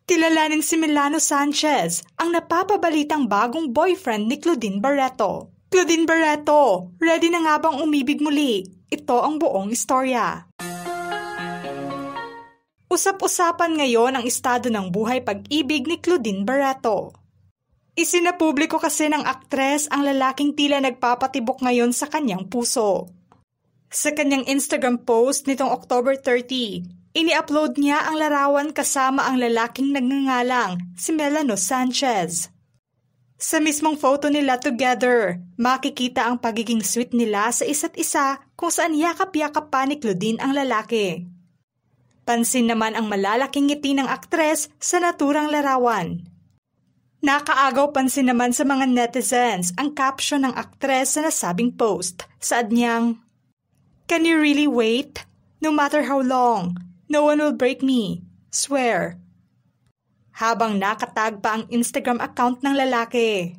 Kilalanin si Milano Sanchez, ang napapabalitang bagong boyfriend ni Claudine Barreto. Claudine Barreto, ready na nga bang umibig muli? Ito ang buong istorya. Usap-usapan ngayon ang estado ng buhay pag-ibig ni Claudine Barreto. Isinapubliko kasi ng aktres ang lalaking tila nagpapatibok ngayon sa kanyang puso. Sa kanyang Instagram post nitong October 30, ini-upload niya ang larawan kasama ang lalaking nagngangalang si Milano Sanchez. Sa mismong photo nila together, makikita ang pagiging sweet nila sa isa't isa kung saan yakap-yakap pa ni Claudine ang lalaki. Pansin naman ang malalaking ngiti ng aktres sa naturang larawan. Nakaagaw pansin naman sa mga netizens ang caption ng aktres sa nasabing post. Saad niyang, "Can you really wait? No matter how long. No one will break me. Swear." Habang nakatag pa ang Instagram account ng lalaki.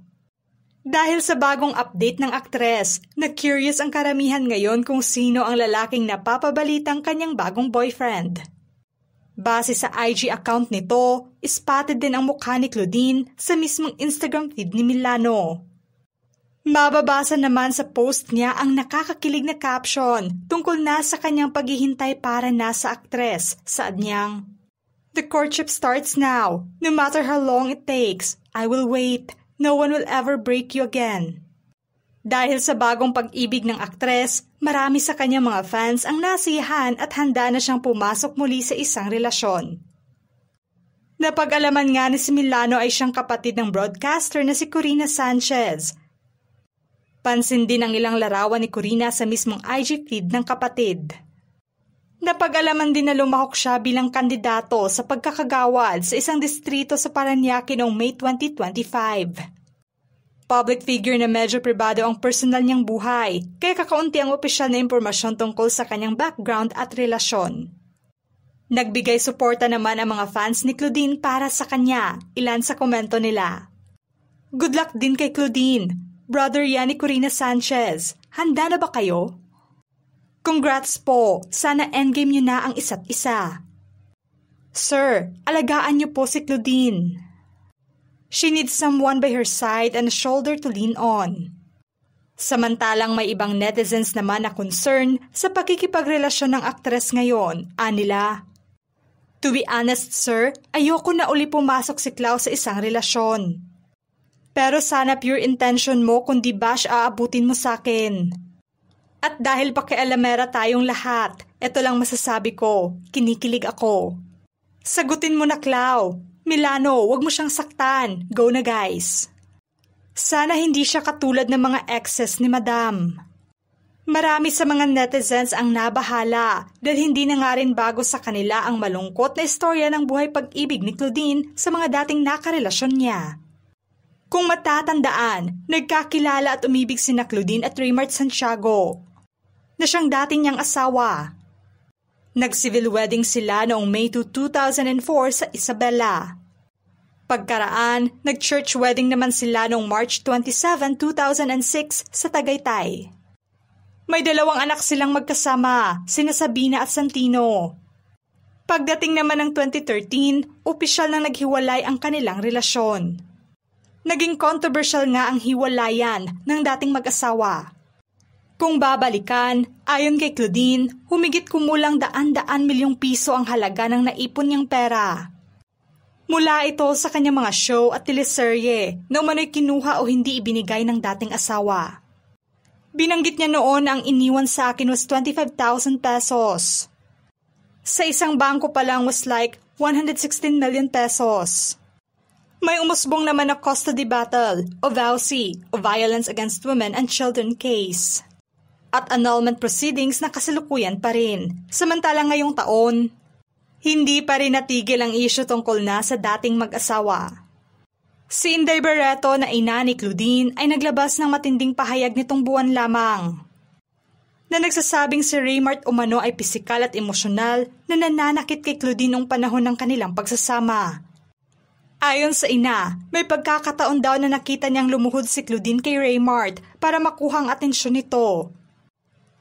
Dahil sa bagong update ng aktres, na-curious ang karamihan ngayon kung sino ang lalaking napapabalitang kanyang bagong boyfriend. Base sa IG account nito, spotted din ang mukha ni Claudine sa mismong Instagram feed ni Milano. Mababasa naman sa post niya ang nakakakilig na caption tungkol na sa kanyang paghihintay para nasa aktres. Saad niyang, "The courtship starts now. No matter how long it takes, I will wait. No one will ever break you again." Dahil sa bagong pag-ibig ng aktres, marami sa kanyang mga fans ang nasiyahan at handa na siyang pumasok muli sa isang relasyon. Napag-alaman nga ni si Milano ay siyang kapatid ng broadcaster na si Corina Sanchez. Pansin din ang ilang larawan ni Corina sa mismong IG feed ng kapatid. Napag-alaman din na lumahok siya bilang kandidato sa pagkakagawad sa isang distrito sa Parañaque noong May 2025. Public figure na medyo pribado ang personal niyang buhay, kaya kakaunti ang opisyal na impormasyon tungkol sa kanyang background at relasyon. Nagbigay suporta naman ang mga fans ni Claudine para sa kanya, ilan sa komento nila. "Good luck din kay Claudine. Brother yan ni Corina Sanchez. Handa na ba kayo? Congrats po. Sana endgame niyo na ang isa't isa. Sir, alagaan niyo po si Claudine. She needs someone by her side and a shoulder to lean on." Samantalang may ibang netizens naman na concern sa pakikipagrelasyon ng aktres ngayon, anila, "To be honest sir, ayoko na uli pumasok si Clau sa isang relasyon. Pero sana pure intention mo kundi bash aabutin mo sa akin. At dahil pakialamera tayong lahat, eto lang masasabi ko, kinikilig ako. Sagutin mo na Clau. Milano, wag mo siyang saktan. Go na guys." Sana hindi siya katulad ng mga exes ni Madam. Marami sa mga netizens ang nabahala dahil hindi na nga rin bago sa kanila ang malungkot na istorya ng buhay pag-ibig ni Claudine sa mga dating nakarelasyon niya. Kung matatandaan, nagkakilala at umibig sina Claudine at Raymart Santiago, na siyang dating niyang asawa. Nag-civil wedding sila noong May 2004 sa Isabela. Pagkaraan, nag-church wedding naman sila noong March 27, 2006 sa Tagaytay. May 2 anak silang magkasama, sina Sabina at Santino. Pagdating naman ng 2013, opisyal nang naghiwalay ang kanilang relasyon. Naging controversial nga ang hiwalayan ng dating mag-asawa. Kung babalikan, ayon kay Claudine, humigit kumulang daan-daan milyong piso ang halaga ng naipon niyang pera. Mula ito sa kanyang mga show at teleserye na umano'y kinuha o hindi ibinigay ng dating asawa. Binanggit niya noon na ang iniwan sa akin was 25,000 pesos. Sa isang bangko pa lang was like 116 million pesos. May umusbong naman na custody battle o VAUC o Violence Against Women and Children case. At annulment proceedings na kasalukuyan pa rin. Samantalang ngayong taon, hindi pa rin natigil ang isyu tungkol na sa dating mag-asawa. Si Inday Barreto na ina ni Claudine ay naglabas ng matinding pahayag nitong buwan lamang, na nagsasabing si Raymart umano ay pisikal at emosyonal na nananakit kay Claudine noong panahon ng kanilang pagsasama. Ayon sa ina, may pagkakataon daw na nakita niyang lumuhod si Claudine kay Raymart para makuha ang atensyon nito.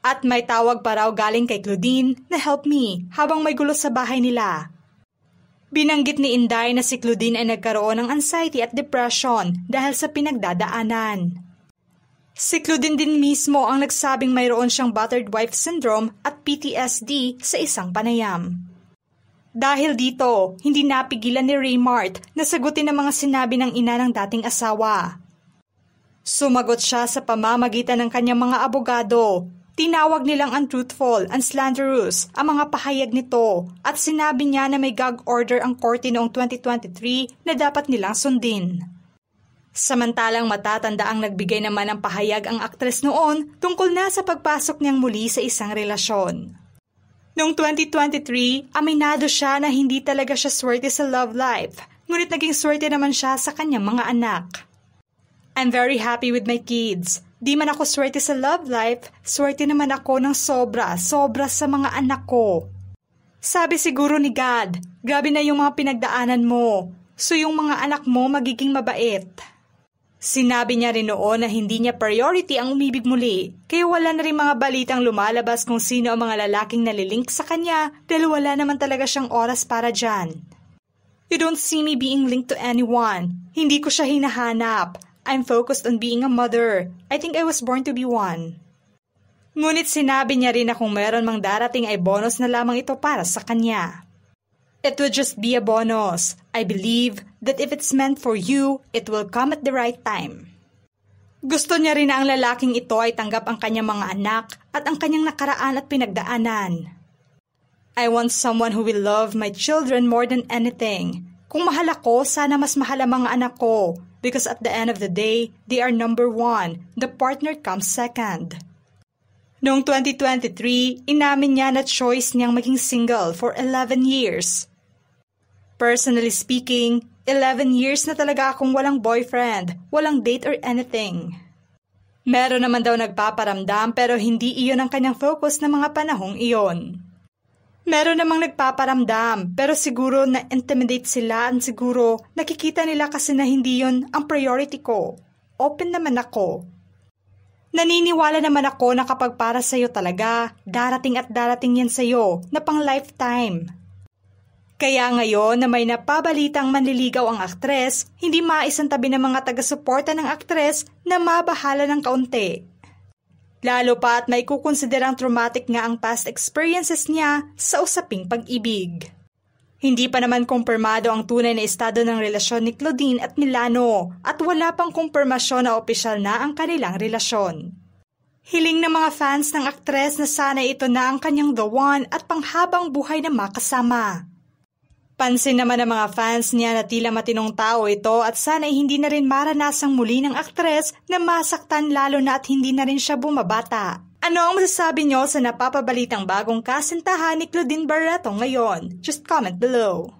At may tawag pa raw galing kay Claudine na "help me" habang may gulo sa bahay nila. Binanggit ni Inday na si Claudine ay nagkaroon ng anxiety at depression dahil sa pinagdadaanan. Si Claudine din mismo ang nagsabing mayroon siyang battered wife syndrome at PTSD sa isang panayam. Dahil dito, hindi napigilan ni Raymart na sagutin ang mga sinabi ng ina ng dating asawa. Sumagot siya sa pamamagitan ng kanyang mga abogado. Tinawag nilang untruthful and slanderous ang mga pahayag nito at sinabi niya na may gag order ang korte noong 2023 na dapat nilang sundin. Samantalang matatanda ang nagbigay naman ng pahayag ang aktres noon tungkol na sa pagpasok niyang muli sa isang relasyon. Noong 2023, aminado siya na hindi talaga siya swerte sa love life, ngunit naging swerte naman siya sa kanyang mga anak. I'm very happy with my kids. Di man ako swerte sa love life, swerte naman ako ng sobra sa mga anak ko. Sabi siguro ni God, grabe na yung mga pinagdaanan mo, so yung mga anak mo magiging mabait. Sinabi niya rin noon na hindi niya priority ang umibig muli, kaya wala na rin mga balitang lumalabas kung sino ang mga lalaking nalilink sa kanya dahil wala naman talaga siyang oras para dyan. You don't see me being linked to anyone. Hindi ko siya hinahanap. I'm focused on being a mother. I think I was born to be one. Ngunit sinabi niya rin na kung meron mang darating ay bonus na lamang ito para sa kanya. It will just be a bonus. I believe that if it's meant for you, it will come at the right time. Gusto niya rin na ang lalaking ito ay tanggap ang kanyang mga anak at ang kanyang nakaraan at pinagdaanan. I want someone who will love my children more than anything. Kung mahal ako, sana mas mahal ang mga anak ko. Because at the end of the day, they are number one. The partner comes second. Noong 2023, inamin niya na choice niyang maging single for 11 years. Personally speaking, 11 years na talaga akong walang boyfriend, walang date or anything. Meron naman daw nagpaparamdam pero hindi iyon ang kanyang focus ng mga panahong iyon. Meron namang nagpaparamdam pero siguro na-intimidate sila at siguro nakikita nila kasi na hindi yun ang priority ko. Open naman ako. Naniniwala naman ako na kapag para sa'yo talaga, darating at darating yan sa'yo na pang lifetime. Kaya ngayon na may napabalitang manliligaw ang aktres, hindi maisantabi ng mga taga-suporta ng aktres na mabahala ng kaunti. Lalo pa at may kukonsiderang traumatic nga ang past experiences niya sa usaping pag-ibig. Hindi pa naman kumpirmado ang tunay na estado ng relasyon ni Claudine at Milano at wala pang kumpirmasyon na opisyal na ang kanilang relasyon. Hiling ng mga fans ng aktres na sana ito na ang kanyang the one at panghabang buhay na makasama. Pansin naman ng mga fans niya na tila matinong tao ito at sana hindi na rin maranasang muli ng aktres na masaktan lalo na at hindi na rin siya bumabata. Ano ang masasabi niyo sa napapabalitang bagong kasintahan ni Claudine Barreto ngayon? Just comment below.